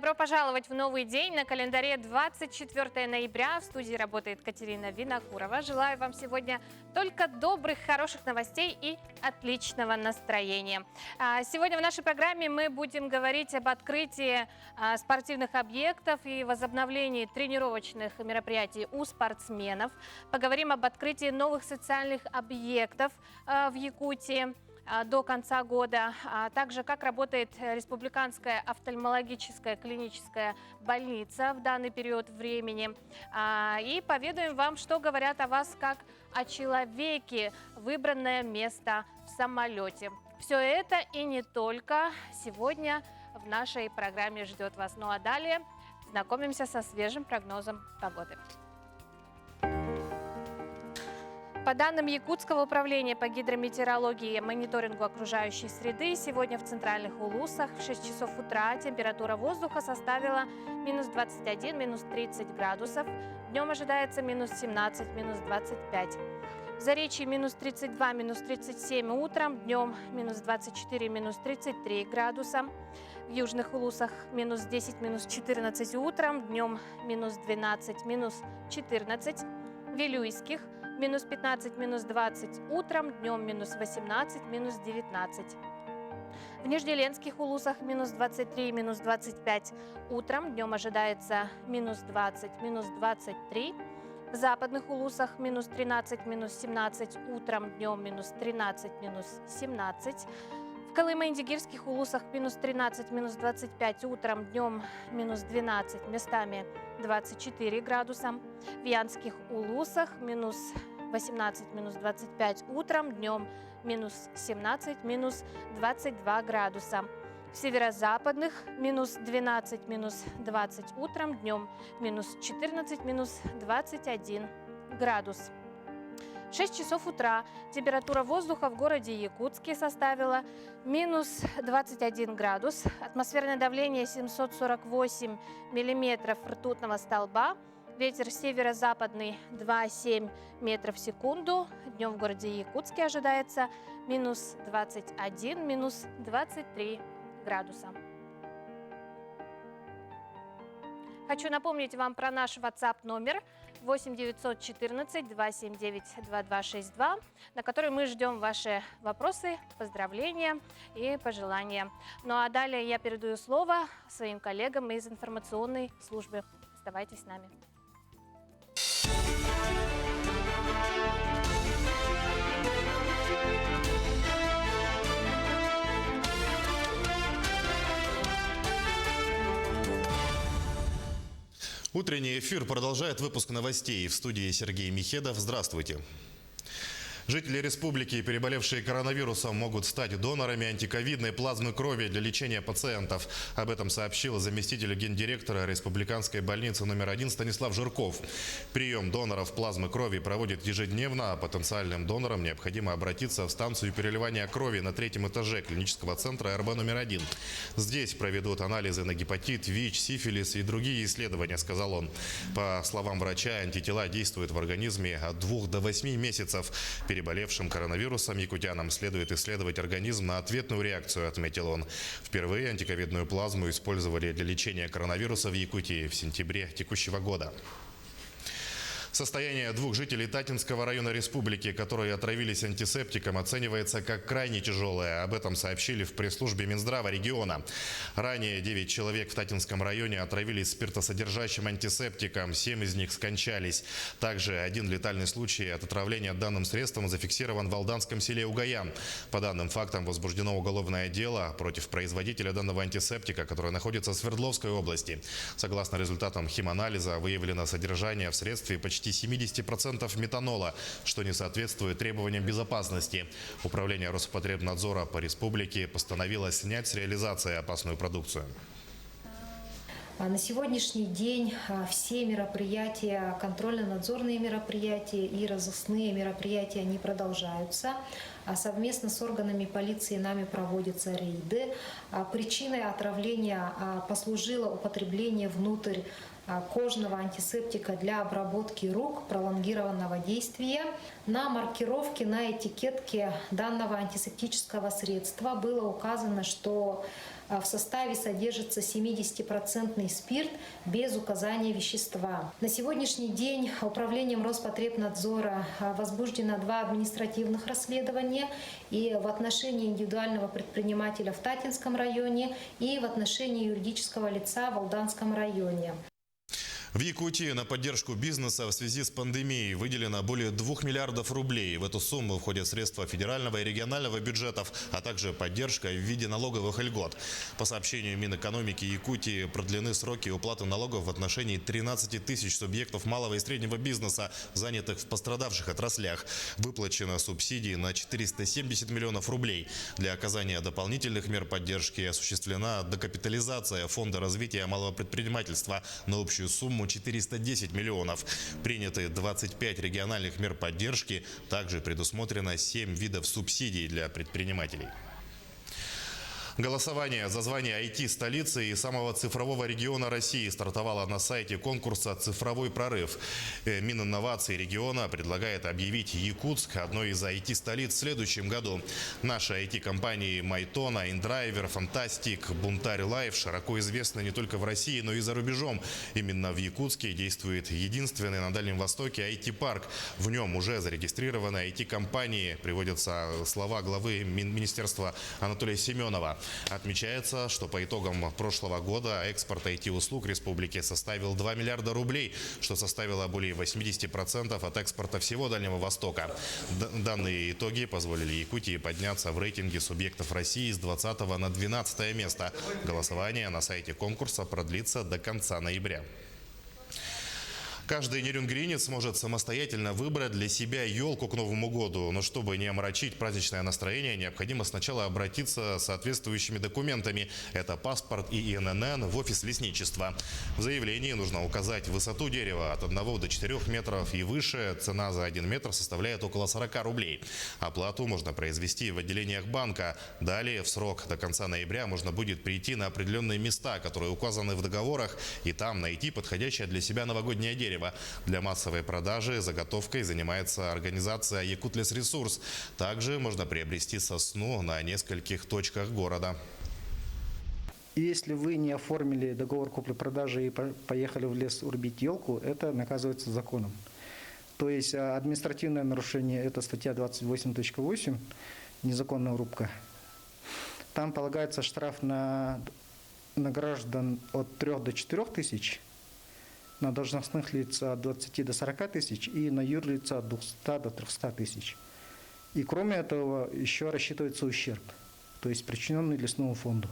Добро пожаловать в новый день. На календаре 24 ноября. В студии работает Катерина Винокурова. Желаю вам сегодня только добрых, хороших новостей и отличного настроения. Сегодня в нашей программе мы будем говорить об открытии спортивных объектов и возобновлении тренировочных мероприятий у спортсменов. Поговорим об открытии новых социальных объектов в Якутии до конца года, а также как работает Республиканская офтальмологическая клиническая больница в данный период времени. И поведаем вам, что говорят о вас как о человеке, выбранное место в самолете. Все это и не только сегодня в нашей программе ждет вас. Ну а далее знакомимся со свежим прогнозом погоды. По данным Якутского управления по гидрометеорологии и мониторингу окружающей среды, сегодня в центральных Улусах в 6 часов утра температура воздуха составила минус 21, минус 30 градусов. Днем ожидается минус 17, минус 25. В Заречье минус 32, минус 37 утром, днем минус 24, минус 33 градуса. В южных Улусах минус 10, минус 14 утром, днем минус 12, минус 14. В Вилюйских минус 15, минус 20 утром, днем минус 18, минус 19. В Нижнеленских Улусах минус 23, минус 25 утром, днем ожидается минус 20, минус 23. В западных Улусах минус 13, минус 17 утром, днем минус 13, минус 17. В Колымо-Индигирских Улусах минус 13, минус 25 утром, днем минус 12, местами 24 градуса. В Янских Улусах минус 18, минус 25 утром, днем минус 17, минус 22 градуса. В северо-западных минус 12, минус 20 утром, днем минус 14, минус 21 градус. В 6 часов утра температура воздуха в городе Якутске составила минус 21 градус, атмосферное давление 748 миллиметров ртутного столба, ветер северо-западный 2,7 метров в секунду. Днем в городе Якутске ожидается минус 21, минус 23 градуса. Хочу напомнить вам про наш WhatsApp номер 8 914 279 2262, на который мы ждем ваши вопросы, поздравления и пожелания. Ну а далее я передаю слово своим коллегам из информационной службы. Оставайтесь с нами. Утренний эфир продолжает выпуск новостей. В студии Сергей Михедов. Здравствуйте. Жители республики, переболевшие коронавирусом, могут стать донорами антиковидной плазмы крови для лечения пациентов. Об этом сообщил заместитель гендиректора Республиканской больницы номер 1 Станислав Жирков. Прием доноров плазмы крови проводят ежедневно, а потенциальным донорам необходимо обратиться в станцию переливания крови на 3-м этаже клинического центра РБ номер 1. Здесь проведут анализы на гепатит, ВИЧ, сифилис и другие исследования, сказал он. По словам врача, антитела действуют в организме от 2 до 8 месяцев. Переболевшим коронавирусом якутянам следует исследовать организм на ответную реакцию, отметил он. Впервые антиковидную плазму использовали для лечения коронавируса в Якутии в сентябре текущего года. Состояние 2 жителей Татинского района республики, которые отравились антисептиком, оценивается как крайне тяжелое. Об этом сообщили в пресс-службе Минздрава региона. Ранее 9 человек в Татинском районе отравились спиртосодержащим антисептиком, 7 из них скончались. Также один летальный случай от отравления данным средством зафиксирован в Алданском селе Угаян. По данным фактам возбуждено уголовное дело против производителя данного антисептика, который находится в Свердловской области. Согласно результатам химанализа, выявлено содержание в средстве почти 70% метанола, что не соответствует требованиям безопасности. Управление Роспотребнадзора по республике постановило снять с реализации опасную продукцию. На сегодняшний день все мероприятия, контрольно-надзорные мероприятия и разыскные мероприятия не продолжаются. Совместно с органами полиции нами проводятся рейды. Причиной отравления послужило употребление внутрь кожного антисептика для обработки рук пролонгированного действия. На маркировке, на этикетке данного антисептического средства было указано, что в составе содержится 70% спирт без указания вещества. На сегодняшний день управлением Роспотребнадзора возбуждено 2 административных расследования и в отношении индивидуального предпринимателя в Татинском районе, и в отношении юридического лица в Алданском районе. В Якутии на поддержку бизнеса в связи с пандемией выделено более 2 миллиардов рублей. В эту сумму входят средства федерального и регионального бюджетов, а также поддержка в виде налоговых льгот. По сообщению Минэкономики Якутии, продлены сроки уплаты налогов в отношении 13 тысяч субъектов малого и среднего бизнеса, занятых в пострадавших отраслях. Выплачено субсидии на 470 миллионов рублей. Для оказания дополнительных мер поддержки осуществлена докапитализация Фонда развития малого предпринимательства на общую сумму 410 миллионов. Приняты 25 региональных мер поддержки. Также предусмотрено 7 видов субсидий для предпринимателей. Голосование за звание IT-столицы и самого цифрового региона России стартовало на сайте конкурса «Цифровой прорыв». Мининновации региона предлагает объявить Якутск одной из IT-столиц в следующем году. Наши IT-компании Майтона, Индрайвер, Фантастик, Бунтарь Лайф широко известны не только в России, но и за рубежом. Именно в Якутске действует единственный на Дальнем Востоке IT-парк. В нем уже зарегистрированы IT-компании, приводятся слова главы Министерства Анатолия Семенова. Отмечается, что по итогам прошлого года экспорт IT-услуг республики составил 2 миллиарда рублей, что составило более 80% от экспорта всего Дальнего Востока. Данные итоги позволили Якутии подняться в рейтинге субъектов России с 20 на 12 место. Голосование на сайте конкурса продлится до конца ноября. Каждый нерюнгринец сможет самостоятельно выбрать для себя елку к Новому году. Но чтобы не омрачить праздничное настроение, необходимо сначала обратиться с соответствующими документами. Это паспорт и ИНН в офис лесничества. В заявлении нужно указать высоту дерева от 1 до 4 метров и выше. Цена за 1 метр составляет около 40 рублей. Оплату можно произвести в отделениях банка. Далее в срок до конца ноября можно будет прийти на определенные места, которые указаны в договорах, и там найти подходящее для себя новогоднее дерево. Для массовой продажи заготовкой занимается организация «Якутлесресурс». Также можно приобрести сосну на нескольких точках города. Если вы не оформили договор купли-продажи и поехали в лес рубить елку, это наказывается законом. То есть административное нарушение – это статья 28.8, незаконная рубка. Там полагается штраф на граждан от 3 до 4 тысяч, на должностных лиц от 20 до 40 тысяч и на юрлица от 200 до 300 тысяч. И кроме этого еще рассчитывается ущерб, то есть причиненный лесному фонду.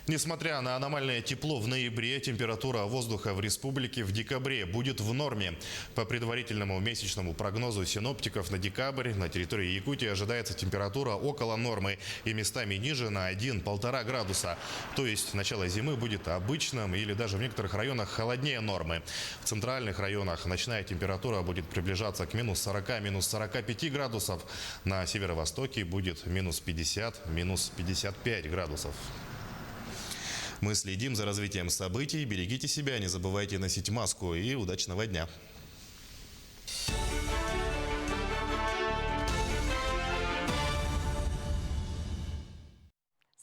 Несмотря на аномальное тепло в ноябре, температура воздуха в республике в декабре будет в норме. По предварительному месячному прогнозу синоптиков на декабрь на территории Якутии ожидается температура около нормы и местами ниже на 1–1,5 градуса. То есть начало зимы будет обычным или даже в некоторых районах холоднее нормы. В центральных районах ночная температура будет приближаться к минус 40, минус 45 градусов. На северо-востоке будет минус 50, минус 55 градусов. Мы следим за развитием событий. Берегите себя, не забывайте носить маску и удачного дня.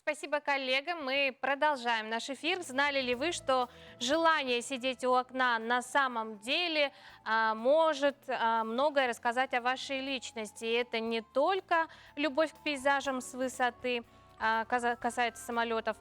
Спасибо, коллегам. Мы продолжаем наш эфир. Знали ли вы, что желание сидеть у окна на самом деле может многое рассказать о вашей личности? И это не только любовь к пейзажам с высоты, касается самолетов.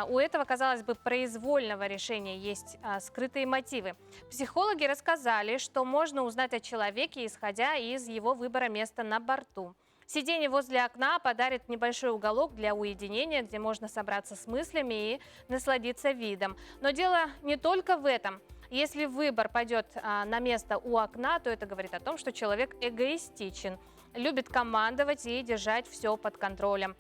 У этого, казалось бы, произвольного решения есть скрытые мотивы. Психологи рассказали, что можно узнать о человеке, исходя из его выбора места на борту. Сидение возле окна подарит небольшой уголок для уединения, где можно собраться с мыслями и насладиться видом. Но дело не только в этом. Если выбор пойдет на место у окна, то это говорит о том, что человек эгоистичен, любит командовать и держать все под контролем.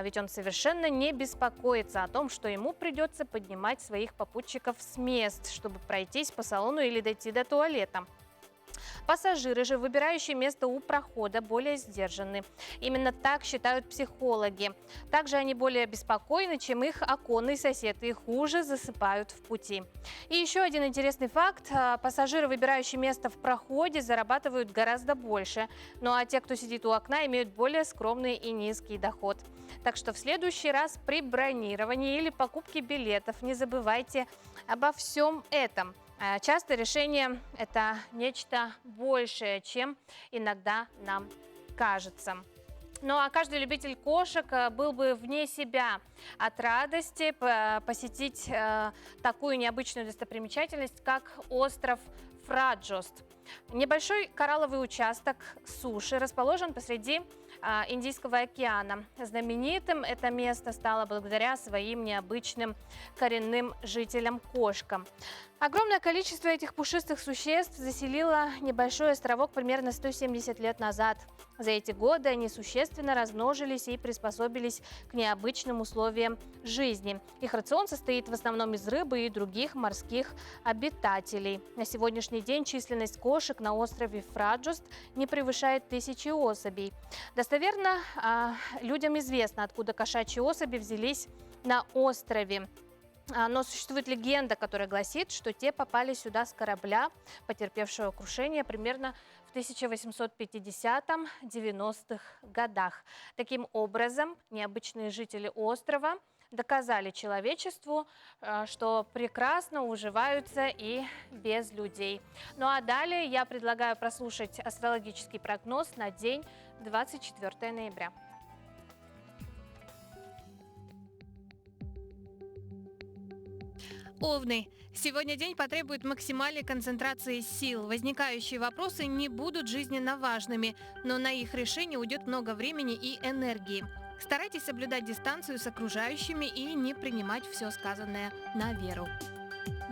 Ведь он совершенно не беспокоится о том, что ему придется поднимать своих попутчиков с мест, чтобы пройтись по салону или дойти до туалета. Пассажиры же, выбирающие место у прохода, более сдержаны. Именно так считают психологи. Также они более беспокойны, чем их оконные соседи, и хуже засыпают в пути. И еще один интересный факт. Пассажиры, выбирающие место в проходе, зарабатывают гораздо больше. Ну а те, кто сидит у окна, имеют более скромный и низкий доход. Так что в следующий раз при бронировании или покупке билетов не забывайте обо всем этом. Часто решение – это нечто большее, чем иногда нам кажется. Ну а каждый любитель кошек был бы вне себя от радости посетить такую необычную достопримечательность, как остров Фраджост. Небольшой коралловый участок суши расположен посреди Индийского океана. Знаменитым это место стало благодаря своим необычным коренным жителям-кошкам. Огромное количество этих пушистых существ заселило небольшой островок примерно 170 лет назад. За эти годы они существенно размножились и приспособились к необычным условиям жизни. Их рацион состоит в основном из рыбы и других морских обитателей. На сегодняшний день численность кошек на острове Фраджост не превышает 1000 особей. Достоверно людям известно, откуда кошачьи особи взялись на острове. Но существует легенда, которая гласит, что те попали сюда с корабля, потерпевшего крушение примерно в 1850-90-х годах. Таким образом, необычные жители острова доказали человечеству, что прекрасно уживаются и без людей. Ну а далее я предлагаю прослушать астрологический прогноз на день 24 ноября. Овны. Сегодня день потребует максимальной концентрации сил. Возникающие вопросы не будут жизненно важными, но на их решение уйдет много времени и энергии. Старайтесь соблюдать дистанцию с окружающими и не принимать все сказанное на веру.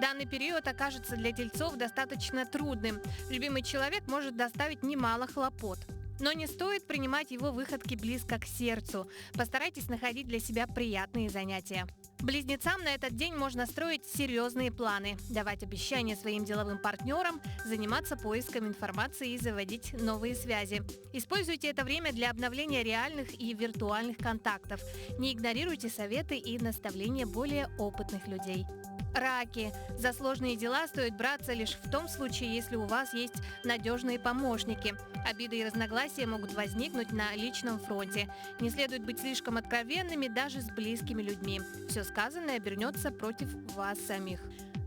Данный период окажется для тельцов достаточно трудным. Любимый человек может доставить немало хлопот. Но не стоит принимать его выходки близко к сердцу. Постарайтесь находить для себя приятные занятия. Близнецам на этот день можно строить серьезные планы, давать обещания своим деловым партнерам, заниматься поиском информации и заводить новые связи. Используйте это время для обновления реальных и виртуальных контактов. Не игнорируйте советы и наставления более опытных людей. Раки. За сложные дела стоит браться лишь в том случае, если у вас есть надежные помощники. Обиды и разногласия могут возникнуть на личном фронте. Не следует быть слишком откровенными даже с близкими людьми. Все сказанное обернется против вас самих.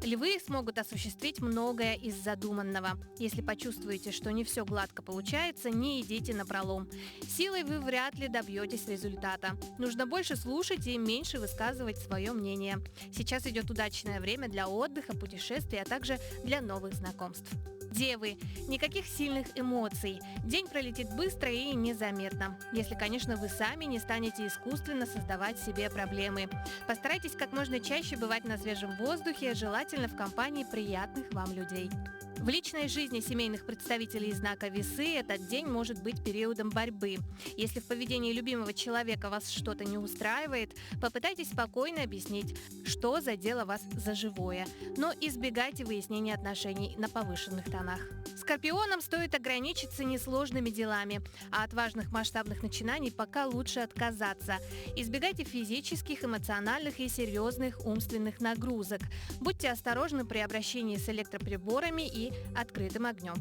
Львы смогут осуществить многое из задуманного. Если почувствуете, что не все гладко получается, не идите напролом. Силой вы вряд ли добьетесь результата. Нужно больше слушать и меньше высказывать свое мнение. Сейчас идет удачное время для отдыха, путешествий, а также для новых знакомств. Девы. Никаких сильных эмоций. День пролетит быстро и незаметно. Если, конечно, вы сами не станете искусственно создавать себе проблемы. Постарайтесь как можно чаще бывать на свежем воздухе, желательно в компании приятных вам людей. В личной жизни семейных представителей знака Весы этот день может быть периодом борьбы. Если в поведении любимого человека вас что-то не устраивает, попытайтесь спокойно объяснить, что задело вас за живое, но избегайте выяснения отношений на повышенных тонах. Скорпионам стоит ограничиться несложными делами, а от важных масштабных начинаний пока лучше отказаться. Избегайте физических, эмоциональных и серьезных умственных нагрузок. Будьте осторожны при обращении с электроприборами и открытым огнем.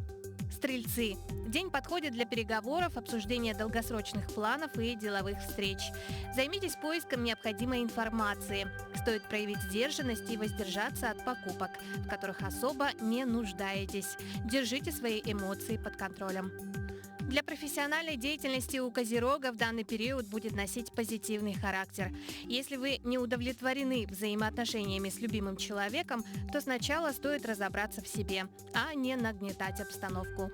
Стрельцы. День подходит для переговоров, обсуждения долгосрочных планов и деловых встреч. Займитесь поиском необходимой информации. Стоит проявить сдержанность и воздержаться от покупок, в которых особо не нуждаетесь. Держите свои эмоции под контролем. Для профессиональной деятельности у Козерога в данный период будет носить позитивный характер. Если вы не удовлетворены взаимоотношениями с любимым человеком, то сначала стоит разобраться в себе, а не нагнетать обстановку.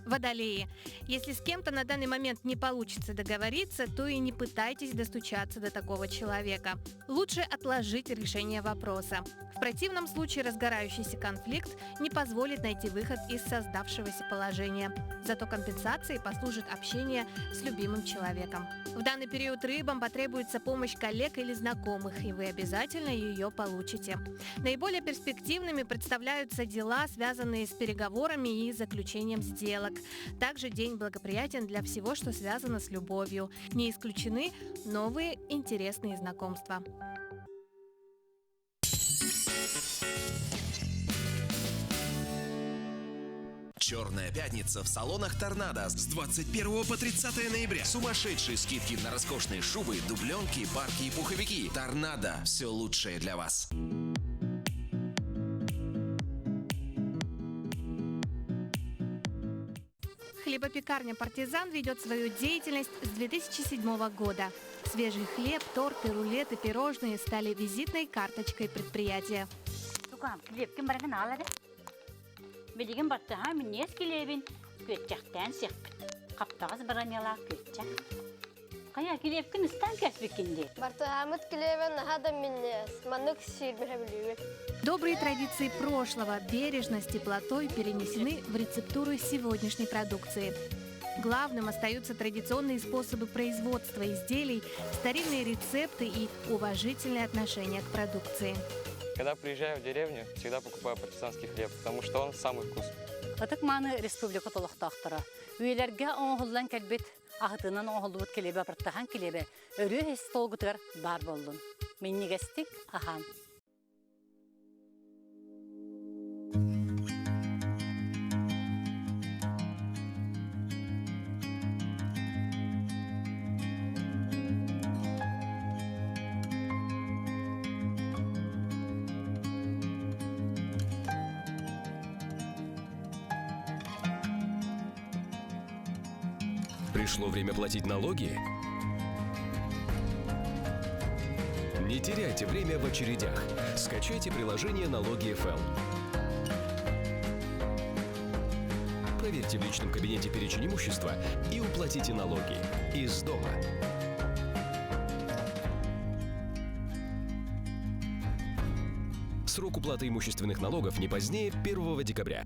Водолеи. Если с кем-то на данный момент не получится договориться, то и не пытайтесь достучаться до такого человека. Лучше отложить решение вопроса. В противном случае разгорающийся конфликт не позволит найти выход из создавшегося положения. Зато компенсацией послужит общение с любимым человеком. В данный период рыбам потребуется помощь коллег или знакомых, и вы обязательно ее получите. Наиболее перспективными представляются дела, связанные с переговорами и заключением сделок. Также день благоприятен для всего, что связано с любовью. Не исключены новые интересные знакомства. Черная пятница в салонах «Торнадо» с 21 по 30 ноября. Сумасшедшие скидки на роскошные шубы, дубленки, парки и пуховики. «Торнадо» – все лучшее для вас. Хлебопекарня «Партизан» ведет свою деятельность с 2007 года. Свежий хлеб, торты, рулеты, пирожные стали визитной карточкой предприятия. Бидигин баттаха миннес килебин көтчактан сек каптагыз бараняла көтчак. Кая килебкин стан кәсбикинде. Бартахамыт килебен хада миннес манук сирмехаблюбе. Добрые традиции прошлого, бережность, теплотой перенесены в рецептуру сегодняшней продукции. Главным остаются традиционные способы производства изделий, старинные рецепты и уважительное отношение к продукции. Когда приезжаю в деревню, всегда покупаю партизанский хлеб, потому что он самый вкусный. Атык маны республика толуктактыра. Үелерге оңгулдан келбет, ахытынан оңгулбут келебе бартахан келебе. Өрү хес толгутар бар болдун. Миннигестик ахан. Пришло время платить налоги? Не теряйте время в очередях. Скачайте приложение «Налоги ФЛ». Проверьте в личном кабинете перечень имущества и уплатите налоги из дома. Срок уплаты имущественных налогов не позднее 1 декабря.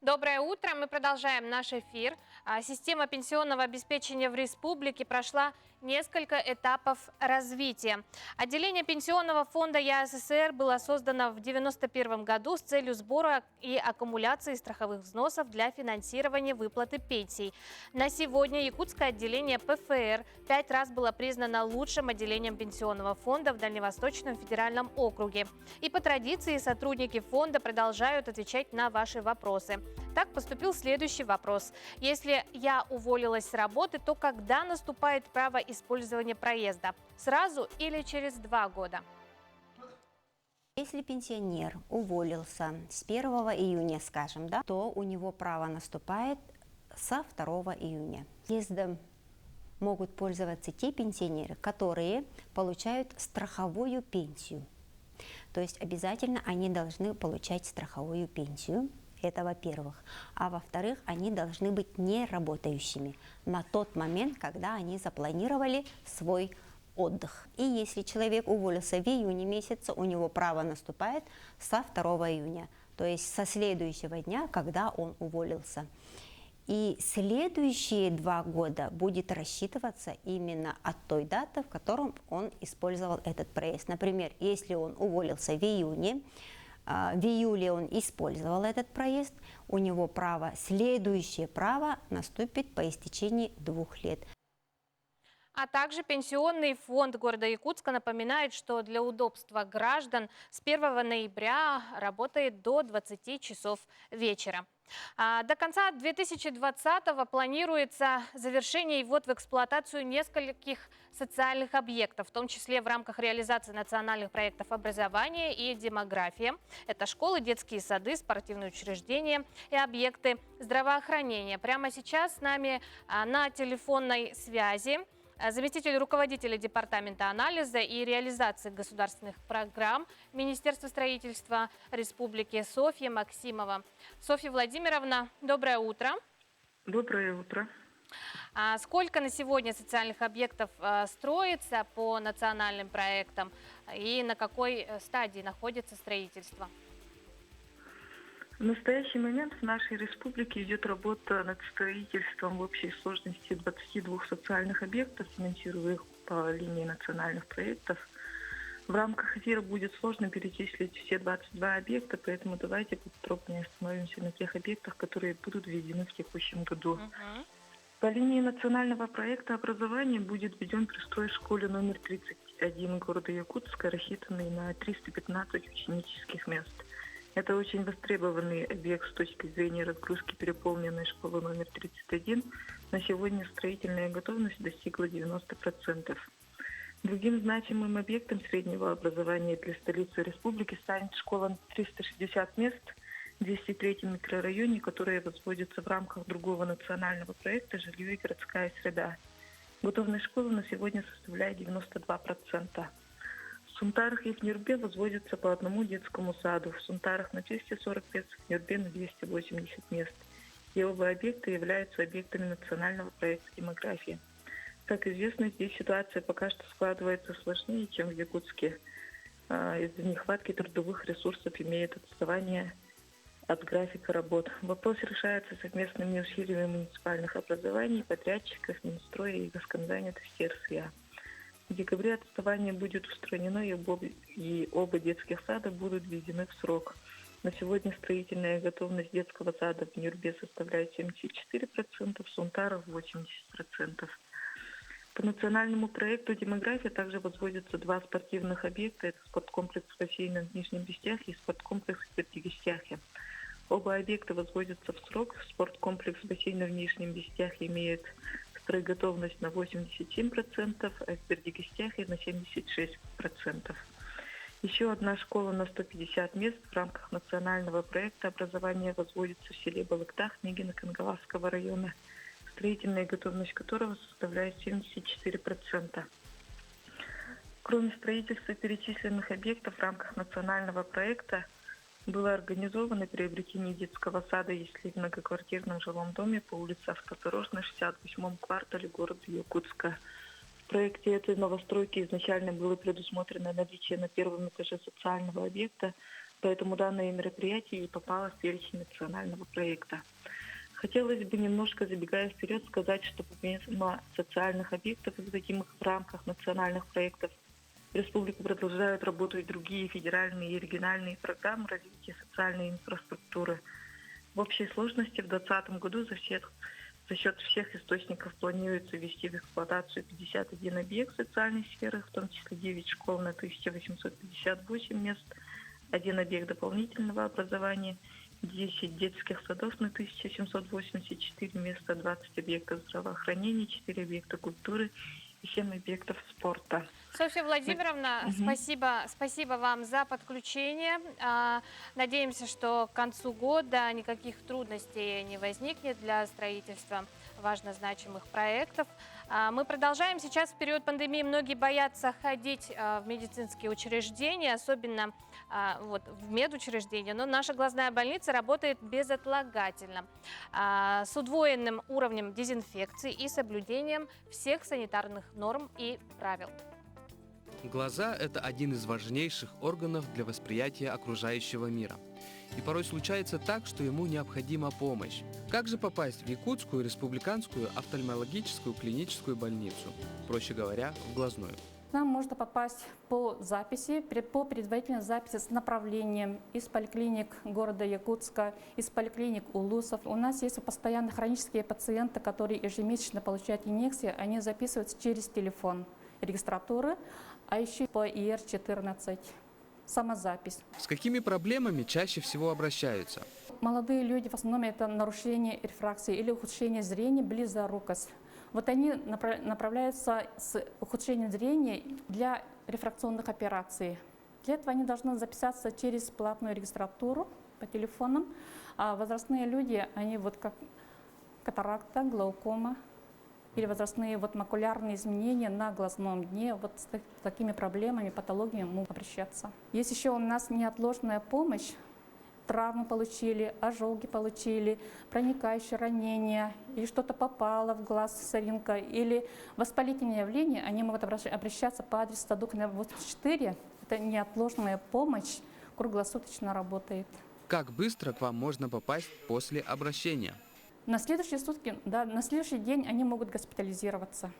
Доброе утро. Мы продолжаем наш эфир. Система пенсионного обеспечения в республике прошла несколько этапов развития. Отделение Пенсионного фонда ЯССР было создано в 1991 году с целью сбора и аккумуляции страховых взносов для финансирования выплаты пенсий. На сегодня якутское отделение ПФР 5 раз было признано лучшим отделением Пенсионного фонда в Дальневосточном федеральном округе. И по традиции сотрудники фонда продолжают отвечать на ваши вопросы. Так поступил следующий вопрос. Если я уволилась с работы, то когда наступает право использования проезда? Сразу или через 2 года? Если пенсионер уволился с 1 июня, скажем, да, то у него право наступает со 2 июня. Проездом могут пользоваться те пенсионеры, которые получают страховую пенсию. То есть обязательно они должны получать страховую пенсию. Это во-первых. А во-вторых, они должны быть неработающими на тот момент, когда они запланировали свой отдых. И если человек уволился в июне месяце, у него право наступает со 2 июня, то есть со следующего дня, когда он уволился. И следующие 2 года будет рассчитываться именно от той даты, в котором он использовал этот проезд. Например, если он уволился в июне, в июле он использовал этот проезд, у него следующее право наступит по истечении 2 лет. А также Пенсионный фонд города Якутска напоминает, что для удобства граждан с 1 ноября работает до 20 часов вечера. До конца 2020-го планируется завершение и ввод в эксплуатацию нескольких социальных объектов, в том числе в рамках реализации национальных проектов образования и демографии. Это школы, детские сады, спортивные учреждения и объекты здравоохранения. Прямо сейчас с нами на телефонной связи заместитель руководителя Департамента анализа и реализации государственных программ Министерства строительства Республики Софья Максимова. Софья Владимировна, доброе утро. Доброе утро. А сколько на сегодня социальных объектов строится по национальным проектам и на какой стадии находится строительство? В настоящий момент в нашей республике идет работа над строительством в общей сложности 22 социальных объектов, финансируемых по линии национальных проектов. В рамках эфира будет сложно перечислить все 22 объекта, поэтому давайте подробнее остановимся на тех объектах, которые будут введены в текущем году. По линии национального проекта образования будет введен пристрой в школе номер 31 города Якутска, рассчитанный на 315 ученических мест. Это очень востребованный объект с точки зрения разгрузки переполненной школы номер 31. На сегодня строительная готовность достигла 90%. Другим значимым объектом среднего образования для столицы республики станет школа 360 мест в 203-м микрорайоне, которая возводится в рамках другого национального проекта «Жилье и городская среда». Готовность школы на сегодня составляет 92%. В Сунтарах и в Нюрбе возводится по одному детскому саду. В Сунтарах на 240 мест, в Нюрбе на 280 мест. И оба объекта являются объектами национального проекта «Демография». Как известно, здесь ситуация пока что складывается сложнее, чем в Якутске. Из-за нехватки трудовых ресурсов имеет отставание от графика работ. Вопрос решается совместными усилиями муниципальных образований, подрядчиков, Минстроя и госкомзанятости РСЯ. В декабре отставание будет устранено, и оба детских сада будут введены в срок. На сегодня строительная готовность детского сада в Нюрбе составляет 74%, в Сунтарах 80%. По национальному проекту «Демография» также возводятся два спортивных объекта. Это спорткомплекс бассейна в Нижнем Бестяхе и спорткомплекс в Твердигестяхе. Оба объекта возводятся в срок. Спорткомплекс бассейна в Нижнем Бестяхе имеет стройготовность на 87%, а в Твердигестяхе на 76%. Еще одна школа на 150 мест в рамках национального проекта образования возводится в селе Балыктах Нигино-Кангаласского района, строительная готовность которого составляет 74%. Кроме строительства перечисленных объектов в рамках национального проекта было организовано приобретение детского сада, если в многоквартирном жилом доме по улице Автодорожной, 68-м квартале города Якутска. В проекте этой новостройки изначально было предусмотрено наличие на первом этаже социального объекта, поэтому данное мероприятие и попало в перечень национального проекта. Хотелось бы, немножко забегая вперед, сказать, что помимо социальных объектов, возводимых в рамках национальных проектов, в республике продолжают работать другие федеральные и региональные программы развития социальной инфраструктуры. В общей сложности в 2020 году за счет всех источников планируется ввести в эксплуатацию 51 объект социальной сферы, в том числе 9 школ на 1858 мест, 1 объект дополнительного образования, 10 детских садов на 1784 места, 20 объектов здравоохранения, 4 объекта культуры и 7 объектов спорта. Софья Владимировна, спасибо вам за подключение. Надеемся, что к концу года никаких трудностей не возникнет для строительства важно значимых проектов. Мы продолжаем. Сейчас в период пандемии многие боятся ходить в медицинские учреждения, особенно в медучреждения, но наша глазная больница работает безотлагательно, с удвоенным уровнем дезинфекции и соблюдением всех санитарных норм и правил. Глаза – это один из важнейших органов для восприятия окружающего мира. И порой случается так, что ему необходима помощь. Как же попасть в Якутскую республиканскую офтальмологическую клиническую больницу? Проще говоря, в глазную. Нам можно попасть по записи, по предварительной записи с направлением из поликлиник города Якутска, из поликлиник Улусов. У нас есть постоянно хронические пациенты, которые ежемесячно получают инъекции, они записываются через телефон регистратуры, а еще по ИР-14, самозапись. С какими проблемами чаще всего обращаются? Молодые люди, в основном это нарушение рефракции или ухудшение зрения, близорукость. Вот они направляются с ухудшением зрения для рефракционных операций. Для этого они должны записаться через платную регистратуру по телефонам. А возрастные люди, они как катаракта, глаукома, или возрастные макулярные изменения на глазном дне, с такими проблемами, патологиями могут обращаться. Есть еще у нас неотложная помощь. травмы получили, ожоги получили, проникающие ранения, или что-то попало в глаз, соринка, или воспалительные явления, они могут обращаться по адресу Стадукина 84. Это неотложная помощь, круглосуточно работает. Как быстро к вам можно попасть после обращения? На следующие сутки, да, на следующий день они могут госпитализироваться.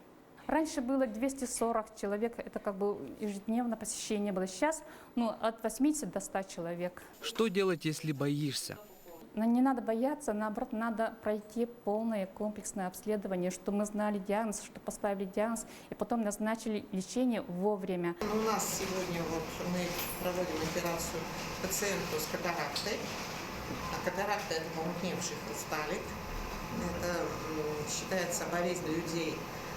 Раньше было 240 человек, это как бы ежедневно посещение было. Сейчас от 80 до 100 человек. Что делать, если боишься? Но не надо бояться, наоборот, надо пройти полное комплексное обследование, чтобы мы знали диагноз, что поставили диагноз и потом назначили лечение вовремя. У нас сегодня мы проводим операцию пациенту с катарактой. А катаракта – это помутневший хрусталик. Это считается болезнь людей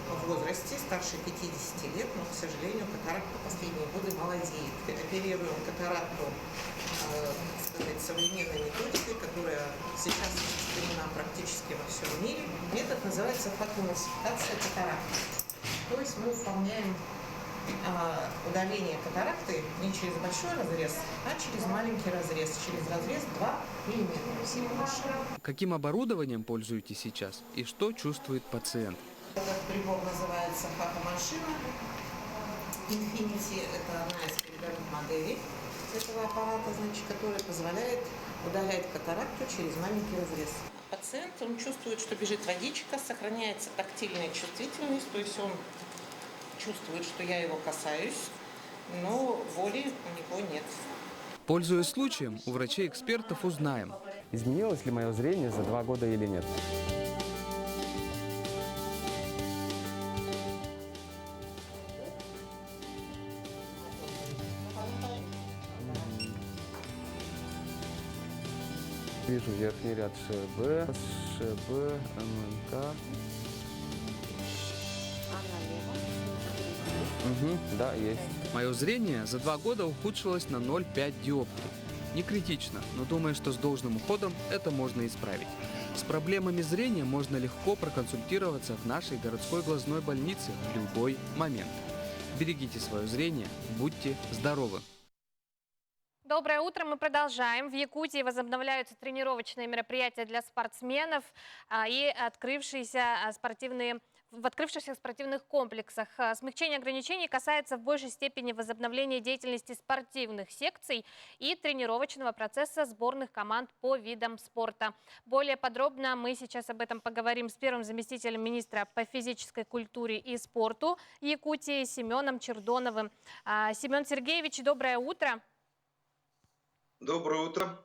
в возрасте старше 50 лет, но, к сожалению, катаракта в последние годы молодеет. Оперируем катаракту современной методикой, которая сейчас распространена практически во всем мире. Метод называется фотоэмульсификация катаракты. То есть мы выполняем удаление катаракты не через большой разрез, а через маленький разрез, через разрез 2 мм, всего лишь. Каким оборудованием пользуетесь сейчас и что чувствует пациент? Этот прибор называется фотомашина. Infinity – это одна из передовых моделей этого аппарата, которая позволяет удалять катаракту через маленький разрез. Пациент, он чувствует, что бежит водичка, сохраняется тактильная чувствительность, то есть он чувствует, что я его касаюсь, но воли у него нет. Пользуясь случаем, у врачей-экспертов узнаем, изменилось ли мое зрение за 2 года или нет. Вижу верхний ряд ШБ, МНК. Да, есть. Мое зрение за 2 года ухудшилось на 0,5 диоптрий. Не критично, но думаю, что с должным уходом это можно исправить. С проблемами зрения можно легко проконсультироваться в нашей городской глазной больнице в любой момент. Берегите свое зрение, будьте здоровы! Доброе утро, мы продолжаем. В Якутии возобновляются тренировочные мероприятия для спортсменов и в открывшихся спортивных комплексах. Смягчение ограничений касается в большей степени возобновления деятельности спортивных секций и тренировочного процесса сборных команд по видам спорта. Более подробно мы сейчас об этом поговорим с первым заместителем министра по физической культуре и спорту Якутии Семеном Чердоновым. Семен Сергеевич, доброе утро. Доброе утро.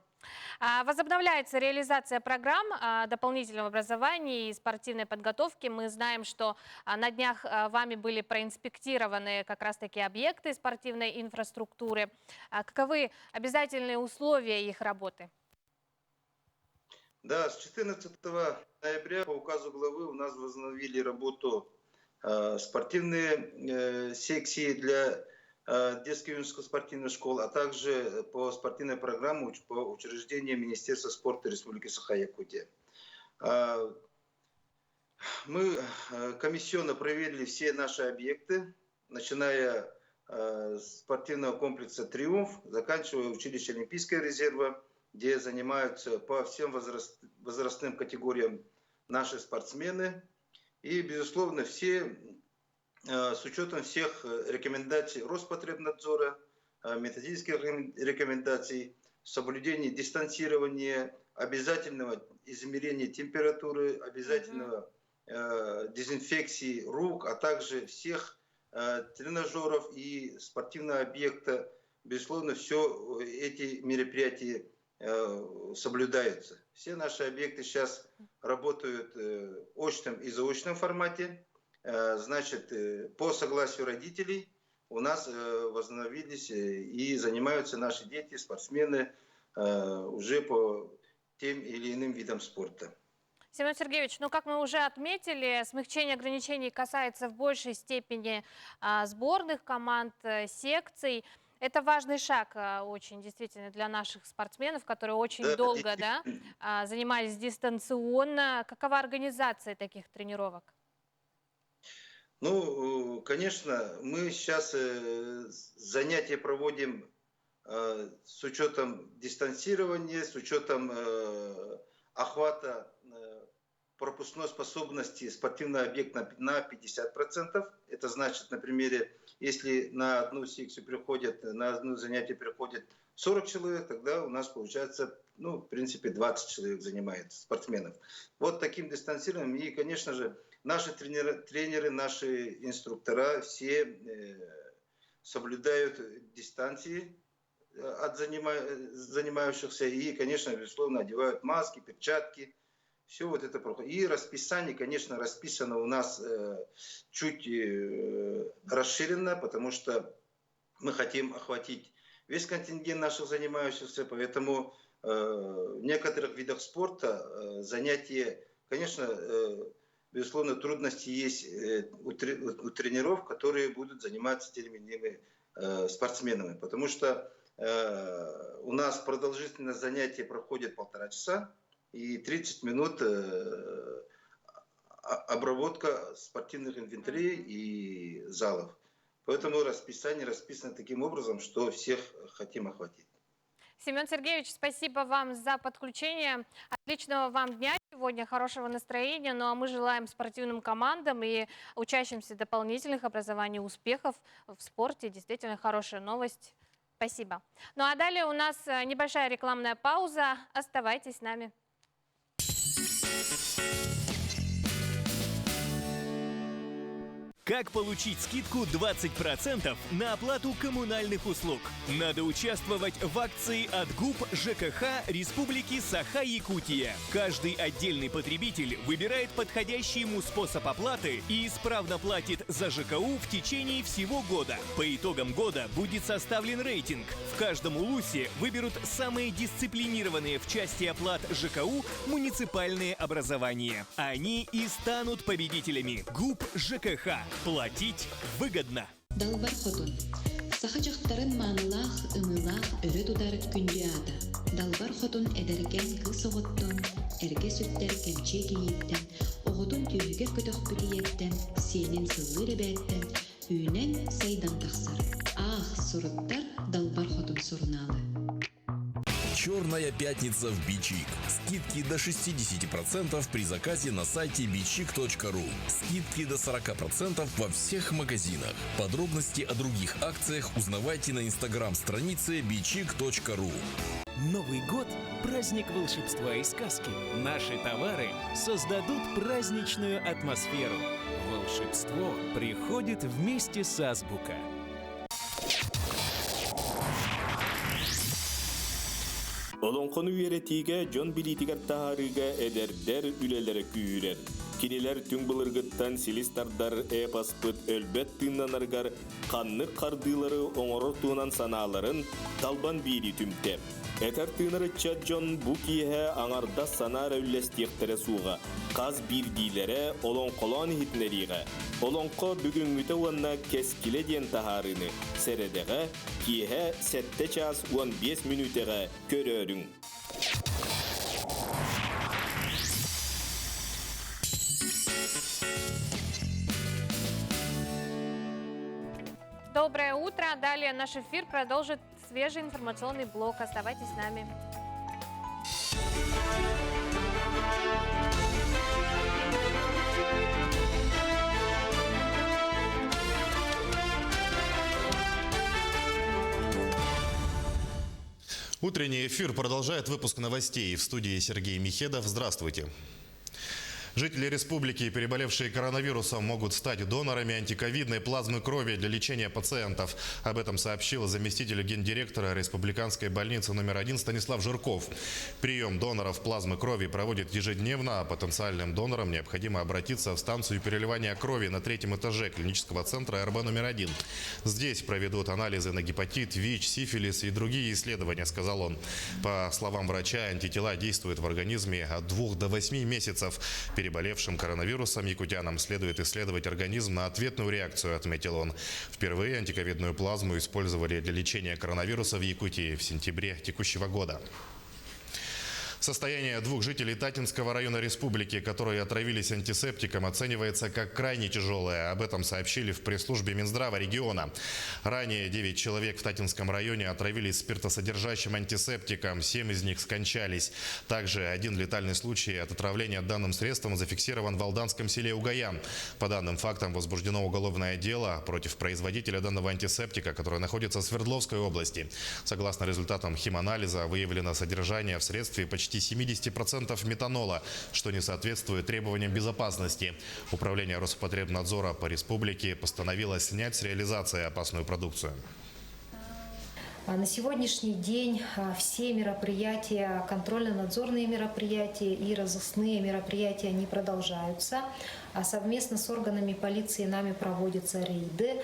Возобновляется реализация программ дополнительного образования и спортивной подготовки. Мы знаем, что на днях вами были проинспектированы как раз-таки объекты спортивной инфраструктуры. Каковы обязательные условия их работы? Да, с 14 ноября по указу главы у нас возобновили работу спортивные секции для детской и юношеской спортивной школы, а также по спортивной программе по учреждению Министерства спорта Республики Саха-Якутия. Мы комиссионно проверили все наши объекты, начиная с спортивного комплекса «Триумф», заканчивая училище Олимпийского резерва, где занимаются по всем возрастным категориям наши спортсмены. И, безусловно, все с учетом всех рекомендаций Роспотребнадзора, методических рекомендаций, соблюдения дистанцирования, обязательного измерения температуры, обязательного дезинфекции рук, а также всех тренажеров и спортивного объекта. Безусловно, все эти мероприятия соблюдаются. Все наши объекты сейчас работают в очном и заочном формате. Значит, по согласию родителей у нас возобновились и занимаются наши дети, спортсмены уже по тем или иным видам спорта. Семен Сергеевич, как мы уже отметили, смягчение ограничений касается в большей степени сборных команд, секций. Это важный шаг очень действительно для наших спортсменов, которые очень долго занимались дистанционно. Какова организация таких тренировок? Конечно, мы сейчас занятия проводим с учетом дистанцирования, с учетом охвата пропускной способности спортивного объекта на 50%. Это значит, на примере, если на одну секцию приходят, на одно занятие приходит 40 человек, тогда у нас получается, в принципе, 20 человек занимается, спортсменов. Вот таким дистанцированием. И, конечно же, наши тренеры, наши инструктора все соблюдают дистанции от занимающихся и, конечно, безусловно, одевают маски, перчатки. Все вот это проходит. И расписание, конечно, расписано у нас чуть расширенно, потому что мы хотим охватить весь контингент наших занимающихся, поэтому в некоторых видах спорта занятия, конечно, безусловно, трудности есть у тренеров, которые будут заниматься теми или иными спортсменами, потому что у нас продолжительность занятия проходит 1,5 часа, и 30 минут обработка спортивных инвентарей и залов. Поэтому расписание расписано таким образом, что всех хотим охватить. Семен Сергеевич, спасибо вам за подключение. Отличного вам дня сегодня, хорошего настроения. Ну а мы желаем спортивным командам и учащимся дополнительных образований успехов в спорте. Действительно хорошая новость. Спасибо. Ну а далее у нас небольшая рекламная пауза. Оставайтесь с нами. Как получить скидку 20% на оплату коммунальных услуг? Надо участвовать в акции от ГУП ЖКХ Республики Саха-Якутия. Каждый отдельный потребитель выбирает подходящий ему способ оплаты и исправно платит за ЖКУ в течение всего года. По итогам года будет составлен рейтинг. В каждом улусе выберут самые дисциплинированные в части оплат ЖКУ муниципальные образования. Они и станут победителями. ГУП ЖКХ. Платить выгодно. Далбар хотун. Сахачактарын маанылах, ымылах, өрө тудар күндүада. Далбар хотун эдерген кылсоготтон, эрге сүттер кемче кийиттен, оготун түйүгер көтөкпүтиеттен, сенин сыллы ребеттен, үйнен сайдан тахсар. Ах, суруттар Далбар хотун сурналы. Черная пятница в Бичик. Скидки до 60% при заказе на сайте bichik.ru. Скидки до 40% во всех магазинах. Подробности о других акциях узнавайте на инстаграм-странице bichik.ru. Новый год – праздник волшебства и сказки. Наши товары создадут праздничную атмосферу. Волшебство приходит вместе с Азбука. Олонқону үйеретиге жон билитигер тахарыга эдердер үлелері күйірер. Кинелер түң былыргыттан силистардар эпаспыт өлбет тыннанаргар қанны қардылары оңорор туынан саналарын талбан бири түмтеп. Этер тынары чаджон бу кие аңарда санар өллестиектере суға. Қаз бирдилері олонқолон хитнериға. Олонқо бүгін үті уанна кескіле ден тахарыны. Середеға кие 7 час 15 минутеға көрөрүң. Доброе утро. Далее наш эфир продолжит свежий информационный блок. Оставайтесь с нами. Утренний эфир продолжает выпуск новостей. В студии Сергей Михедов. Здравствуйте. Жители республики, переболевшие коронавирусом, могут стать донорами антиковидной плазмы крови для лечения пациентов. Об этом сообщил заместитель гендиректора Республиканской больницы номер 1 Станислав Жирков. Прием доноров плазмы крови проводят ежедневно, а потенциальным донорам необходимо обратиться в станцию переливания крови на 3-м этаже клинического центра РБ номер 1. Здесь проведут анализы на гепатит, ВИЧ, сифилис и другие исследования, сказал он. По словам врача, антитела действуют в организме от 2 до 8 месяцев. Переболевшим коронавирусом якутянам следует исследовать организм на ответную реакцию, отметил он. Впервые антиковидную плазму использовали для лечения коронавируса в Якутии в сентябре текущего года. Состояние двух жителей Татинского района республики, которые отравились антисептиком, оценивается как крайне тяжелое. Об этом сообщили в пресс-службе Минздрава региона. Ранее 9 человек в Татинском районе отравились спиртосодержащим антисептиком, 7 из них скончались. Также один летальный случай от отравления данным средством зафиксирован в Алданском селе Угаян. По данным фактам возбуждено уголовное дело против производителя данного антисептика, который находится в Свердловской области. Согласно результатам химанализа, выявлено содержание в средстве почти 70% метанола, что не соответствует требованиям безопасности. Управление Роспотребнадзора по республике постановило снять с реализации опасную продукцию. На сегодняшний день все мероприятия, контрольно-надзорные мероприятия и разыскные мероприятия, они продолжаются. Совместно с органами полиции нами проводятся рейды.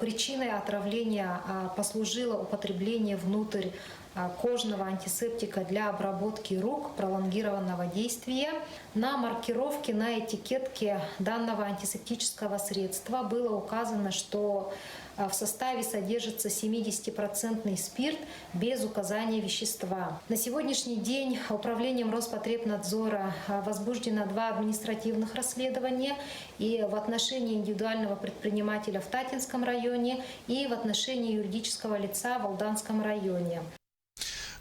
Причиной отравления послужило употребление внутрь кожного антисептика для обработки рук пролонгированного действия. На маркировке, на этикетке данного антисептического средства было указано, что в составе содержится 70% спирт без указания вещества. На сегодняшний день управлением Роспотребнадзора возбуждено 2 административных расследования и в отношении индивидуального предпринимателя в Татинском районе, и в отношении юридического лица в Алданском районе.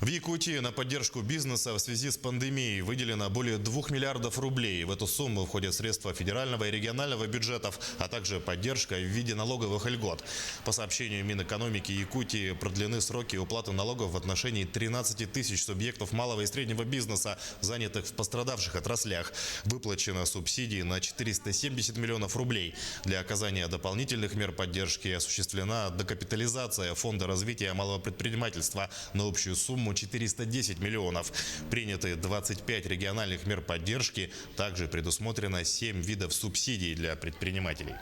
В Якутии на поддержку бизнеса в связи с пандемией выделено более 2 миллиардов рублей. В эту сумму входят средства федерального и регионального бюджетов, а также поддержка в виде налоговых льгот. По сообщению Минэкономики Якутии, продлены сроки уплаты налогов в отношении 13 тысяч субъектов малого и среднего бизнеса, занятых в пострадавших отраслях. Выплачено субсидии на 470 миллионов рублей. Для оказания дополнительных мер поддержки осуществлена докапитализация Фонда развития малого предпринимательства на общую сумму 410 миллионов. Приняты 25 региональных мер поддержки. Также предусмотрено 7 видов субсидий для предпринимателей.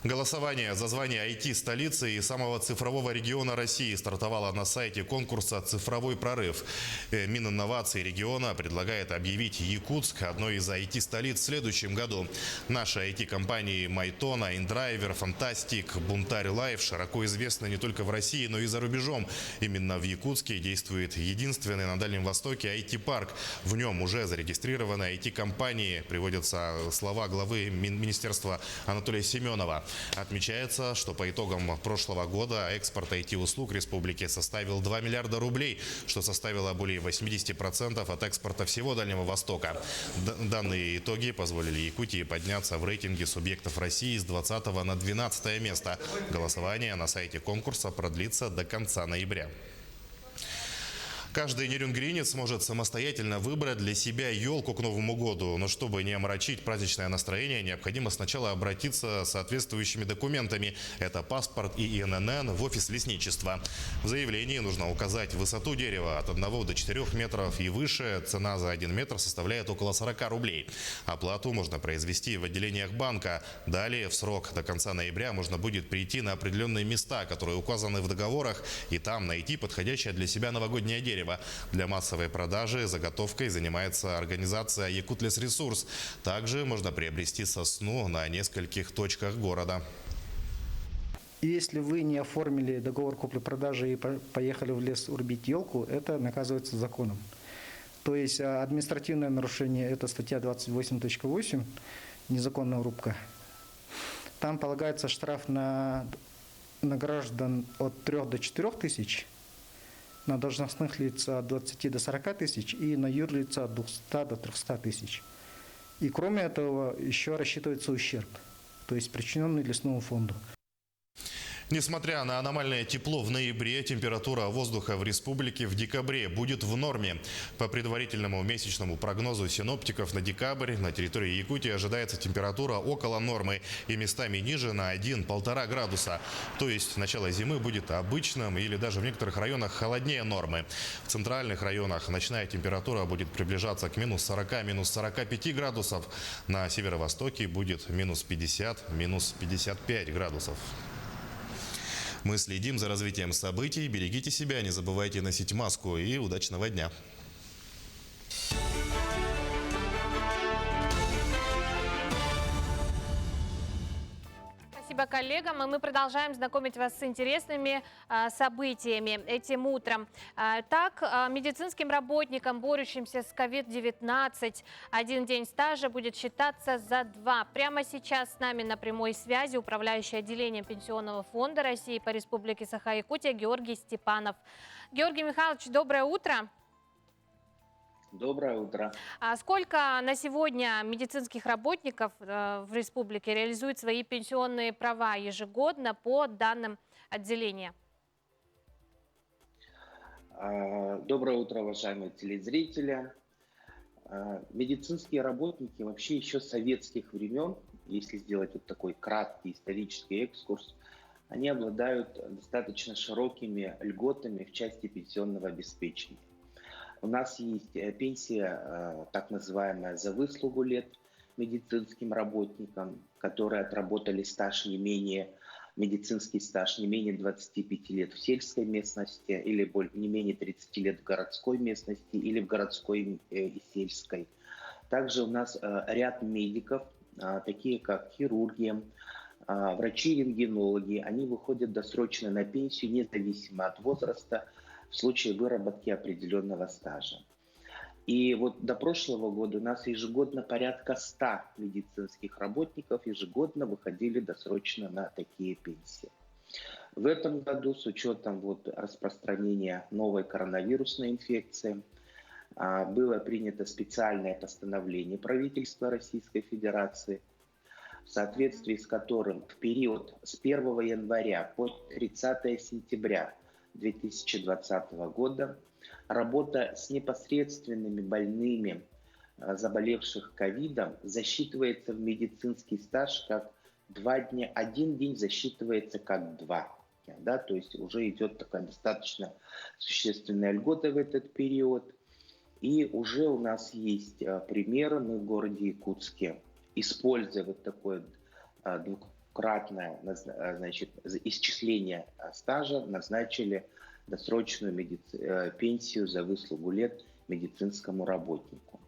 Голосование за звание IT-столицы и самого цифрового региона России стартовало на сайте конкурса «Цифровой прорыв». Мининновации региона предлагает объявить Якутск одной из IT-столиц в следующем году. Наши IT-компании Майтона, Индрайвер, Фантастик, Бунтарь Лайф широко известны не только в России, но и за рубежом. Именно в Якутске действует единственный на Дальнем Востоке IT-парк. В нем уже зарегистрированы IT-компании, приводятся слова главы Министерства Анатолия Семенова. Отмечается, что по итогам прошлого года экспорт IT-услуг республики составил 2 миллиарда рублей, что составило более 80% от экспорта всего Дальнего Востока. Данные итоги позволили Якутии подняться в рейтинге субъектов России с 20 на 12 место. Голосование на сайте конкурса продлится до конца ноября. Каждый нерюнгринец сможет самостоятельно выбрать для себя елку к Новому году. Но чтобы не омрачить праздничное настроение, необходимо сначала обратиться с соответствующими документами. Это паспорт и ИНН в офис лесничества. В заявлении нужно указать высоту дерева от 1 до 4 метров и выше. Цена за 1 метр составляет около 40 рублей. Оплату можно произвести в отделениях банка. Далее, в срок до конца ноября, можно будет прийти на определенные места, которые указаны в договорах, и там найти подходящее для себя новогоднее дерево. Для массовой продажи заготовкой занимается организация «Якутлесресурс». Также можно приобрести сосну на нескольких точках города. Если вы не оформили договор купли-продажи и поехали в лес рубить елку, это наказывается законом. То есть административное нарушение – это статья 28.8, незаконная рубка. Там полагается штраф на граждан от 3 до 4 тысяч, на должностных лиц от 20 до 40 тысяч и на юрлиц от 200 до 300 тысяч. И кроме этого еще рассчитывается ущерб, то есть причиненный лесному фонду. Несмотря на аномальное тепло в ноябре, температура воздуха в республике в декабре будет в норме. По предварительному месячному прогнозу синоптиков на декабрь на территории Якутии ожидается температура около нормы и местами ниже на 1–1,5 градуса. То есть начало зимы будет обычным или даже в некоторых районах холоднее нормы. В центральных районах ночная температура будет приближаться к минус 40, минус 45 градусов. На северо-востоке будет минус 50, минус 55 градусов. Мы следим за развитием событий. Берегите себя, не забывайте носить маску и удачного дня. спасибо коллегам. И мы продолжаем знакомить вас с интересными событиями этим утром. Так, медицинским работникам, борющимся с COVID-19, 1 день стажа будет считаться за 2. Прямо сейчас с нами на прямой связи управляющий отделением Пенсионного фонда России по Республике Саха-Якутия Георгий Степанов. Георгий Михайлович, доброе утро. Доброе утро. А сколько на сегодня медицинских работников в республике реализуют свои пенсионные права ежегодно по данным отделения? Доброе утро, уважаемые телезрители. Медицинские работники вообще еще с советских времен, если сделать вот такой краткий исторический экскурс, они обладают достаточно широкими льготами в части пенсионного обеспечения. У нас есть пенсия, так называемая, за выслугу лет медицинским работникам, которые отработали медицинский стаж не менее 25 лет в сельской местности или не менее 30 лет в городской местности или в городской и сельской. Также у нас ряд медиков, такие как хирурги, врачи-рентгенологи, они выходят досрочно на пенсию независимо от возраста, в случае выработки определенного стажа. И вот до прошлого года у нас ежегодно порядка 100 медицинских работников ежегодно выходили досрочно на такие пенсии. В этом году, с учетом распространения новой коронавирусной инфекции, было принято специальное постановление правительства Российской Федерации, в соответствии с которым в период с 1 января по 30 сентября 2020 года работа с непосредственными больными, заболевших ковидом, засчитывается в медицинский стаж как 2 дня. 1 день засчитывается как 2. Да? То есть уже идет такая достаточно существенная льгота в этот период. И уже у нас есть примеры. Мы в городе Якутске, используя вот такое двукратное исчисление стажа, назначили досрочную пенсию за выслугу лет медицинскому работнику.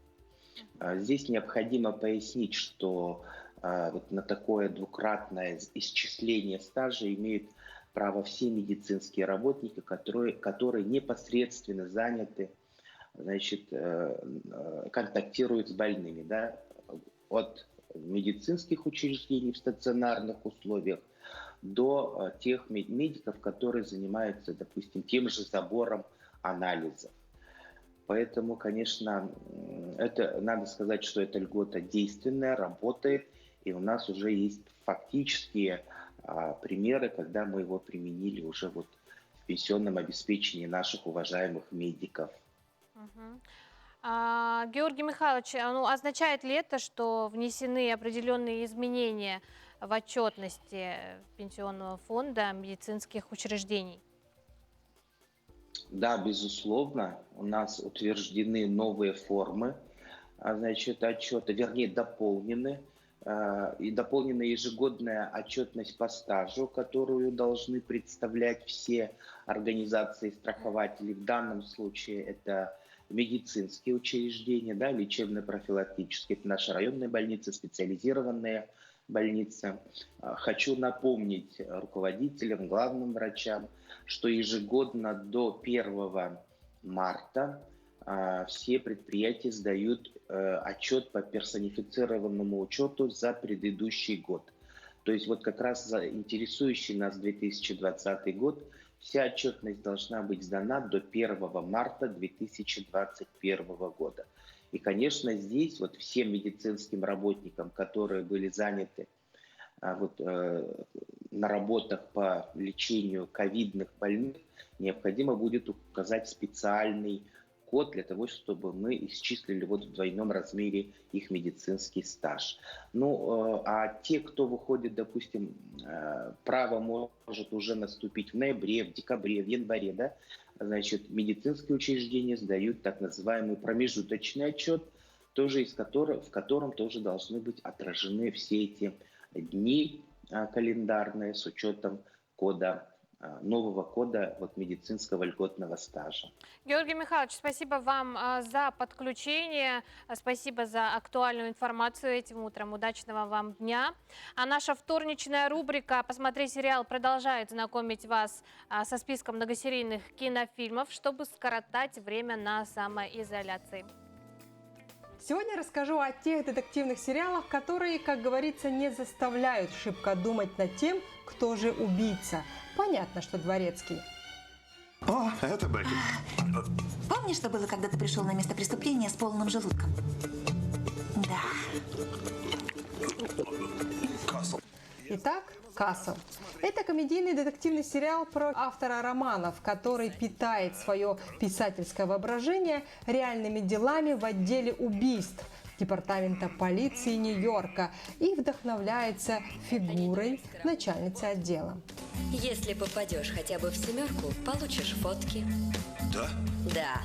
Здесь необходимо пояснить, что на такое двукратное исчисление стажа имеют право все медицинские работники, которые непосредственно заняты, контактируют с больными, да, от медицинских учреждений в стационарных условиях до тех медиков, которые занимаются, допустим, тем же забором анализов. Поэтому, конечно, надо сказать, что эта льгота действенная, работает, и у нас уже есть фактические примеры, когда мы его применили уже в пенсионном обеспечении наших уважаемых медиков. Георгий Михайлович, означает ли это, что внесены определенные изменения в отчетности Пенсионного фонда медицинских учреждений? Да, безусловно. У нас утверждены новые формы отчета, вернее, дополнены. И дополнена ежегодная отчетность по стажу, которую должны представлять все организации страхователей. В данном случае это медицинские учреждения, да, лечебно-профилактические, это наши районные больницы, специализированные больницы. Хочу напомнить руководителям, главным врачам, что ежегодно до 1 марта все предприятия сдают отчет по персонифицированному учету за предыдущий год. То есть как раз за интересующий нас 2020 год вся отчетность должна быть сдана до 1 марта 2021 года. И, конечно, здесь всем медицинским работникам, которые были заняты на работах по лечению ковидных больных, необходимо будет указать специальный код для того, чтобы мы исчислили в двойном размере их медицинский стаж. А те, кто выходит, допустим, право может уже наступить в ноябре, в декабре, в январе, да, медицинские учреждения сдают так называемый промежуточный отчет, в котором тоже должны быть отражены все эти дни календарные с учетом кода нового кода медицинского льготного стажа. Георгий Михайлович, спасибо вам за подключение, спасибо за актуальную информацию этим утром. Удачного вам дня. А наша вторничная рубрика «Посмотри сериал» продолжает знакомить вас со списком многосерийных кинофильмов, чтобы скоротать время на самоизоляции. Сегодня расскажу о тех детективных сериалах, которые, как говорится, не заставляют шибко думать над тем, кто же убийца. Понятно, что Дворецкий. О, это Бекки. Помнишь, что было, когда ты пришел на место преступления с полным желудком? Да. Итак, «Касл». Это комедийный детективный сериал про автора романов, который питает свое писательское воображение реальными делами в отделе убийств Департамента полиции Нью-Йорка и вдохновляется фигурой начальницы отдела. Если попадешь хотя бы в 7, получишь фотки. Да? Да.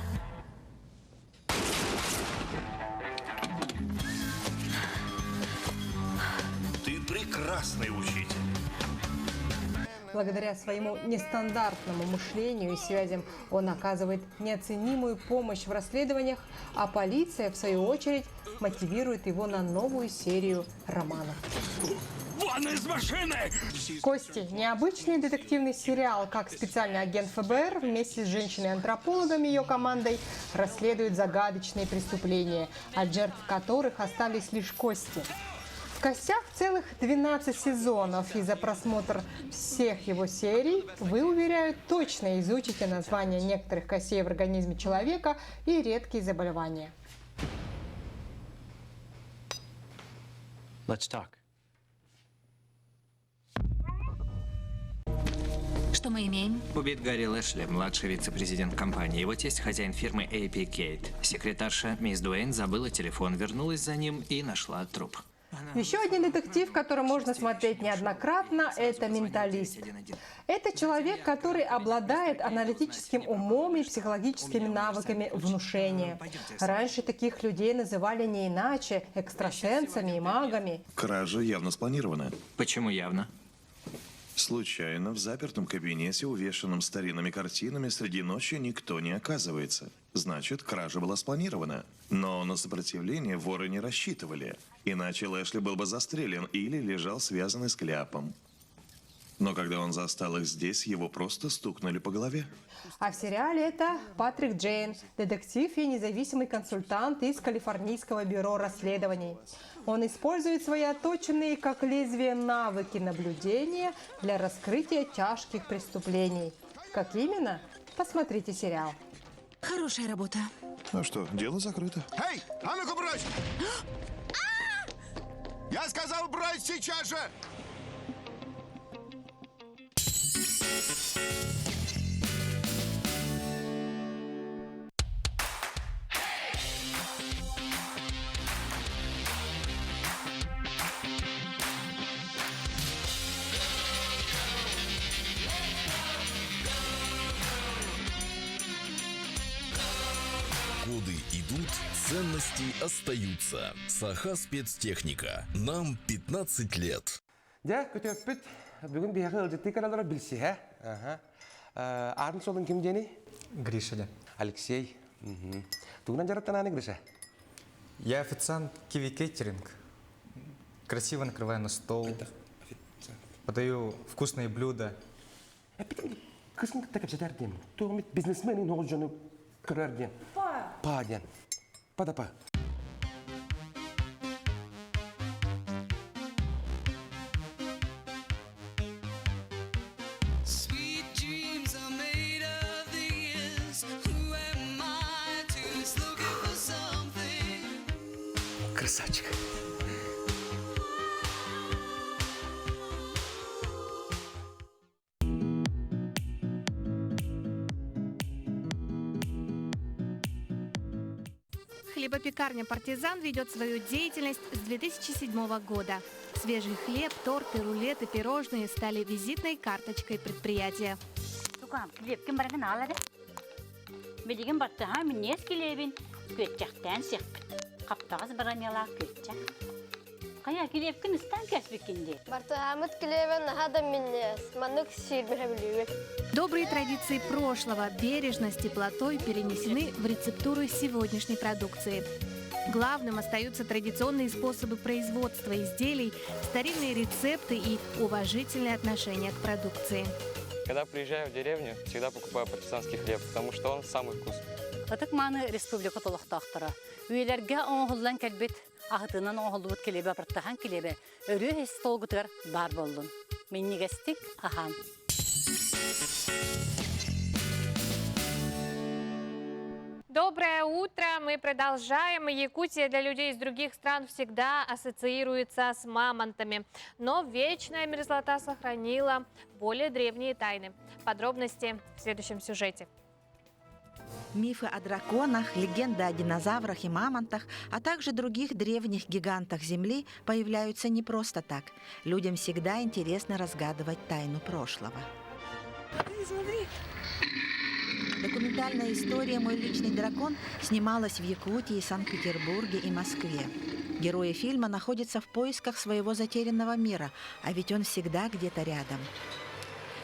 Ты прекрасный учитель. Благодаря своему нестандартному мышлению и связям он оказывает неоценимую помощь в расследованиях, а полиция, в свою очередь, мотивирует его на новую серию романов. Вон из машины! Кости – необычный детективный сериал, как специальный агент ФБР вместе с женщиной-антропологом и ее командой расследует загадочные преступления, от жертв которых остались лишь кости. В костях целых 12 сезонов, и за просмотр всех его серий вы, уверяют, точно изучите названия некоторых костей в организме человека и редкие заболевания. Let's talk. Что мы имеем? Убит Гарри Лэшли, младший вице-президент компании. Его тесть – хозяин фирмы AP Кейт. Секретарша мисс Дуэйн забыла телефон, вернулась за ним и нашла труп. Еще один детектив, который можно смотреть неоднократно, это «Менталист». Это человек, который обладает аналитическим умом и психологическими навыками внушения. Раньше таких людей называли не иначе – экстрасенсами и магами. Кража явно спланирована. Почему явно? Случайно в запертом кабинете, увешанном старинными картинами, среди ночи никто не оказывается. Значит, кража была спланирована. Но на сопротивление воры не рассчитывали. Иначе Лэшли был бы застрелен или лежал связанный с кляпом. Но когда он застал их здесь, его просто стукнули по голове. А в сериале это Патрик Джейн, детектив и независимый консультант из Калифорнийского бюро расследований. Он использует свои отточенные, как лезвие, навыки наблюдения для раскрытия тяжких преступлений. Как именно? Посмотрите сериал. Хорошая работа. Ну что, дело закрыто. Эй, а ну-ка брось! Я сказал, брось сейчас же! Годы идут, ценности остаются. Саха спецтехника. Нам 15 лет. Да, көтөппүт. Бүгүн бияғы ылжытты каналары білсе, арын солын кім дені? Гриша. Алексей. Тугынан жараттан аны, Гриша? Я официант Kiwi Catering. Красиво накрываю на стол. Подаю вкусные блюда. Кысын так обсетардем. Тугумит бизнесмен и ножжаны кырардем. Па ден. Па. Красавчик. Хлебопекарня «Партизан» ведет свою деятельность с 2007 года. Свежий хлеб, торты, рулеты, пирожные стали визитной карточкой предприятия. Хая килеп кин стан кәсбикинде. Бартахамыт килевен хада миннес. Манук сирмехаблюве. Добрые традиции прошлого, бережность, теплотой перенесены в рецептуру сегодняшней продукции. Главным остаются традиционные способы производства изделий, старинные рецепты и уважительное отношение к продукции. Когда приезжаю в деревню, всегда покупаю пакистанский хлеб, потому что он самый вкусный. Хатык маны республика толықтақтыра. Үелерге оңғылдан кәлбет, ағытынан оңғылуыт келебе, бұрттаған келебе. Өрі столғытыр бар болдың. Меннегестік ахан. Доброе утро! Мы продолжаем. Якутия для людей из других стран всегда ассоциируется с мамонтами. Но вечная мерзлота сохранила более древние тайны. Подробности в следующем сюжете. Мифы о драконах, легенды о динозаврах и мамонтах, а также других древних гигантах Земли появляются не просто так. Людям всегда интересно разгадывать тайну прошлого. Смотри. Документальная история «Мой личный дракон» снималась в Якутии, Санкт-Петербурге и Москве. Герои фильма находятся в поисках своего затерянного мира, а ведь он всегда где-то рядом.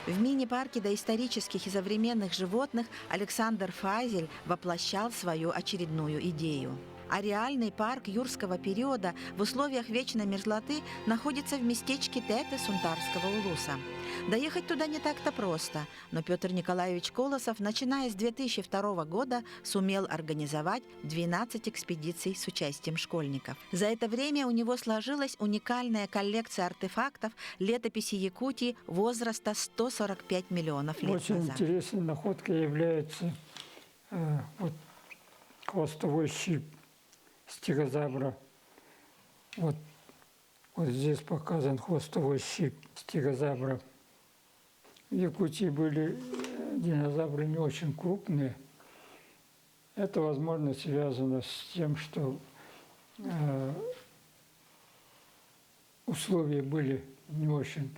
В мини-парке доисторических и современных животных Александр Файзель воплощал свою очередную идею. А реальный парк юрского периода в условиях вечной мерзлоты находится в местечке Теты Сунтарского улуса. Доехать туда не так-то просто, но Петр Николаевич Колосов, начиная с 2002 года, сумел организовать 12 экспедиций с участием школьников. За это время у него сложилась уникальная коллекция артефактов летописи Якутии возраста 145 миллионов лет Очень назад. интересной находкой является хвостовой щип стегозавра. Вот здесь показан хвостовой щип стегозавра. В Якутии были динозавры не очень крупные. Это, возможно, связано с тем, что условия были не очень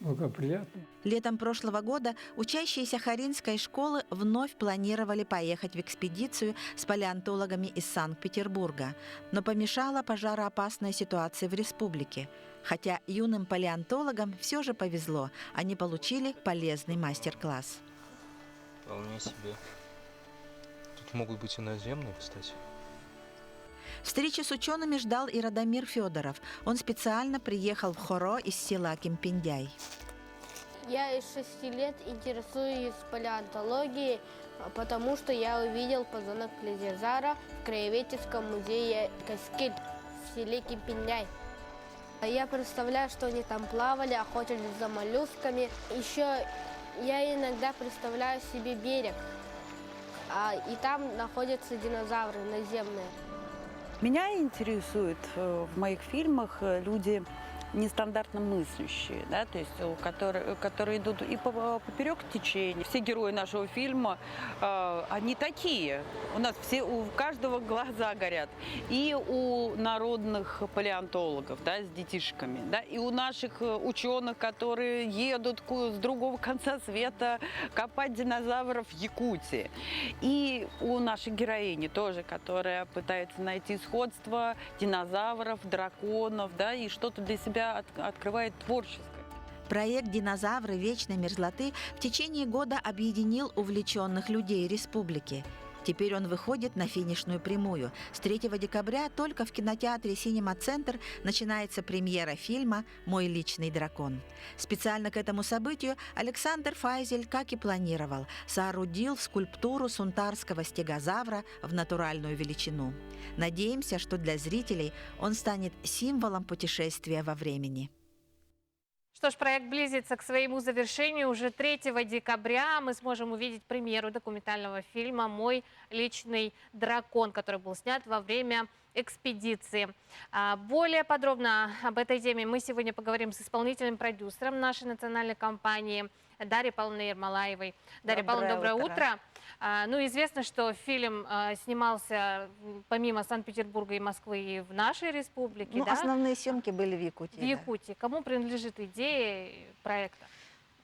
благоприятны. Летом прошлого года учащиеся Харинской школы вновь планировали поехать в экспедицию с палеонтологами из Санкт-Петербурга, но помешала пожароопасная ситуация в республике. Хотя юным палеонтологам все же повезло, они получили полезный мастер-класс. Вполне себе. Тут могут быть и наземные, кстати. Встречи с учеными ждал и Радомир Федоров. Он специально приехал в Хоро из села Кемпиндяй. Я из 6 лет интересуюсь палеонтологией, потому что я увидел позвонок плезиозавра в краеведческом музее Каскиль в селе Кемпиндяй. Я представляю, что они там плавали, охотились за моллюсками. Еще я иногда представляю себе берег, и там находятся динозавры наземные. Меня интересуют в моих фильмах люди нестандартно мыслящие, да, то есть которые идут и поперек течения. Все герои нашего фильма, они такие. У нас у каждого глаза горят. И у народных палеонтологов, да, с детишками, да, и у наших ученых, которые едут с другого конца света копать динозавров в Якутии. И у нашей героини тоже, которая пытается найти сходство динозавров, драконов, да, и что-то для себя открывает творческое. Проект «Динозавры вечной мерзлоты» в течение года объединил увлеченных людей республики. Теперь он выходит на финишную прямую. С 3 декабря только в кинотеатре «Синема Центр» начинается премьера фильма «Мой личный дракон». Специально к этому событию Александр Файзель, как и планировал, соорудил скульптуру сунтарского стегозавра в натуральную величину. Надеемся, что для зрителей он станет символом путешествия во времени. Что ж, проект близится к своему завершению. Уже 3 декабря мы сможем увидеть премьеру документального фильма «Мой личный дракон», который был снят во время экспедиции. Более подробно об этой теме мы сегодня поговорим с исполнительным продюсером нашей национальной компании Дарьей Павловной Ермолаевой. Дарья Павловна, доброе утро. Ну, известно, что фильм снимался помимо Санкт-Петербурга и Москвы и в нашей республике. Ну, да? Основные съемки были в Якутии. В Якутии. Кому принадлежит идея проекта?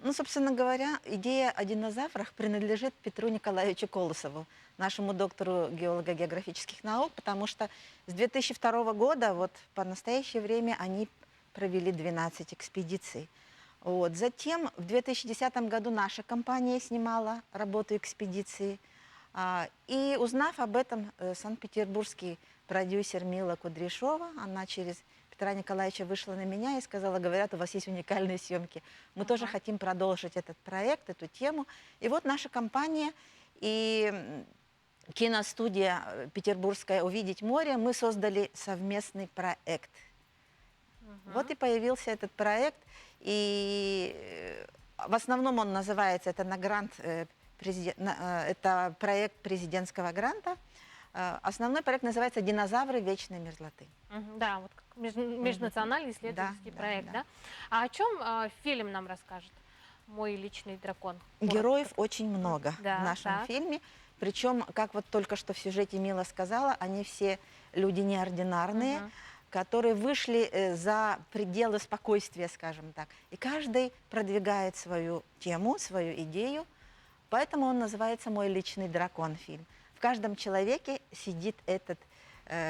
Ну, собственно говоря, идея о динозаврах принадлежит Петру Николаевичу Колосову, нашему доктору геолого-географических наук, потому что с 2002 года вот по настоящее время они провели 12 экспедиций. Вот. Затем в 2010 году наша компания снимала работу экспедиции. И узнав об этом, санкт-петербургский продюсер Мила Кудряшова, она через Петра Николаевича вышла на меня и сказала: говорят, у вас есть уникальные съемки. Мы тоже хотим продолжить этот проект, эту тему. И вот наша компания и киностудия петербургская «Увидеть море», мы создали совместный проект. Вот и появился этот проект. И в основном он называется, это на грант, это проект президентского гранта. Основной проект называется «Динозавры вечной мерзлоты». Да, вот как межнациональный исследовательский проект, да? А о чем фильм нам расскажет «Мой личный дракон»? Героев очень много в Да, нашем фильме. Причем, как вот только что в сюжете Мила сказала, они все люди неординарные, которые вышли за пределы спокойствия, скажем так. И каждый продвигает свою тему, свою идею. Поэтому он называется «Мой личный дракон» фильм. В каждом человеке сидит этот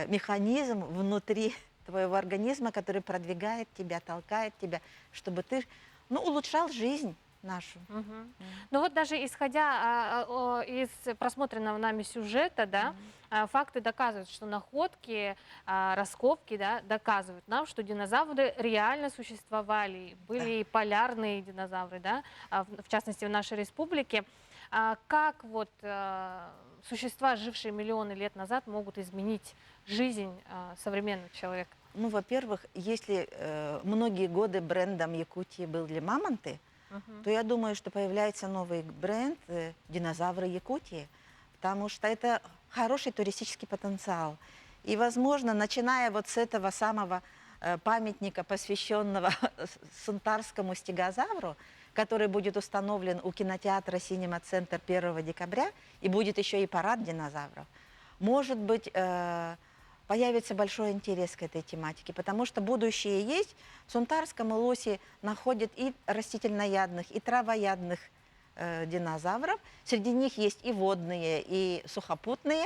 механизм внутри твоего организма, который продвигает тебя, толкает тебя, чтобы ты улучшал жизнь нашу. Ну вот даже исходя из просмотренного нами сюжета, да, факты доказывают, что находки, раскопки, да, доказывают нам, что динозавры реально существовали. Были и полярные динозавры, да, в частности в нашей республике. Как вот существа, жившие миллионы лет назад, могут изменить жизнь современного человека? Ну, во-первых, если многие годы брендом Якутии были мамонты, то я думаю, что появляется новый бренд «Динозавры Якутии», потому что это хороший туристический потенциал. И, возможно, начиная вот с этого самого памятника, посвященного сунтарскому стегозавру, который будет установлен у кинотеатра «Синема-центр» 1 декабря, и будет еще и парад динозавров, может быть, появится большой интерес к этой тематике, потому что будущее есть. В Сунтарском улусе находят и растительноядных, и травоядных динозавров. Среди них есть и водные, и сухопутные.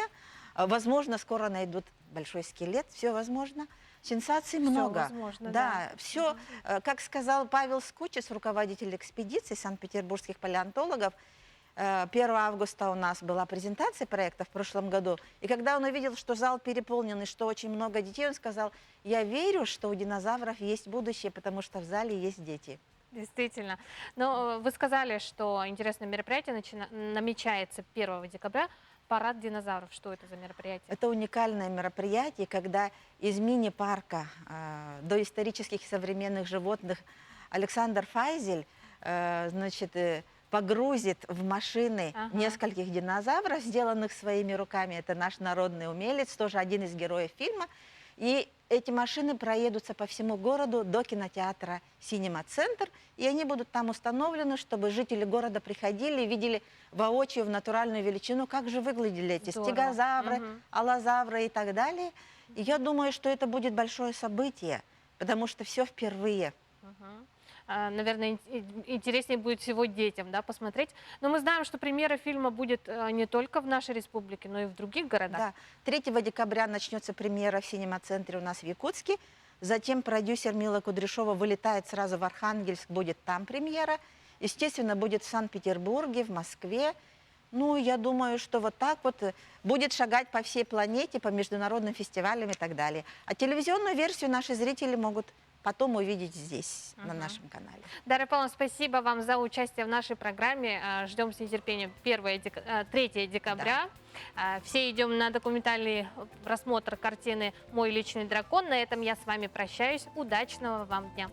Возможно, скоро найдут большой скелет, все возможно. Сенсаций много. Возможно, да, все, как сказал Павел Скучец, руководитель экспедиции санкт-петербургских палеонтологов, 1 августа у нас была презентация проекта в прошлом году, и когда он увидел, что зал переполнен и что очень много детей, он сказал: я верю, что у динозавров есть будущее, потому что в зале есть дети. Действительно. Но вы сказали, что интересное мероприятие намечается 1 декабря. Парад динозавров. Что это за мероприятие? Это уникальное мероприятие, когда из мини-парка доисторических современных животных Александр Файзель погрузит в машины нескольких динозавров, сделанных своими руками. Это наш народный умелец, тоже один из героев фильма. И эти машины проедутся по всему городу до кинотеатра «Синема-центр», и они будут там установлены, чтобы жители города приходили и видели воочию, в натуральную величину, как же выглядели эти стегозавры, аллозавры и так далее. И я думаю, что это будет большое событие, потому что все впервые. Наверное, интереснее будет всего детям, да, посмотреть. Но мы знаем, что премьера фильма будет не только в нашей республике, но и в других городах. Да. 3 декабря начнется премьера в Синема-центре у нас в Якутске. Затем продюсер Мила Кудряшова вылетает сразу в Архангельск, будет там премьера. Естественно, будет в Санкт-Петербурге, в Москве. Ну, я думаю, что вот так вот будет шагать по всей планете, по международным фестивалям и так далее. А телевизионную версию наши зрители могут потом увидеть здесь, на нашем канале. Дарья Павловна, спасибо вам за участие в нашей программе. Ждем с нетерпением 3 декабря. Да. Все идем на документальный просмотр картины «Мой личный дракон». На этом я с вами прощаюсь. Удачного вам дня!